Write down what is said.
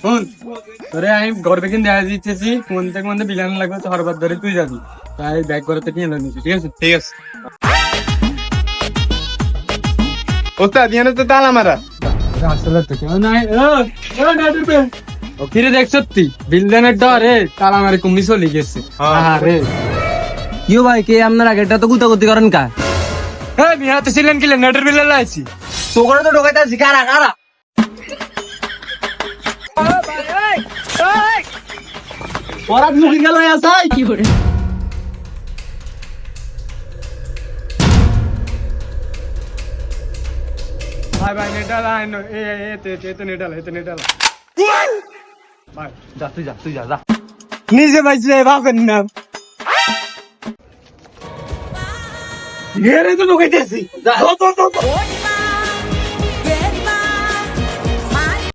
শোন তোরে আমি ঘর থেকে দেখা দিতেছি কোন থেকে মধ্যে বিলান লাগবে তো হরবার ধরে তুই যাবি তাই ব্যাগ করে থেকে এনে নিচ্ছি ঠিক আছে ঠিক আছে ওস্তাদ ইয়ানে তো তালা মারা আসলে তো কেউ নাই ও ফিরে দেখ সত্যি বিলদানের ডরে তালা মারি কুম্মি চলে গেছে আরে কিও ভাই কে আপনার আগেটা তো গুতাগুতি করেন কা হ্যাঁ বিহাতে ছিলেন কি নেটের বিলে লাইছি তোকে তো ঢোকাইতে আছি কারা কারা ওরা মুখে গেল আসাই কি করে ভাই ভাই নেটালা আইনো এতে নেটালা ভাই যা তুই যা যা নিজে বাইছে ভাবেন না ঘেরে তো ঢুকাইতেছি যা তো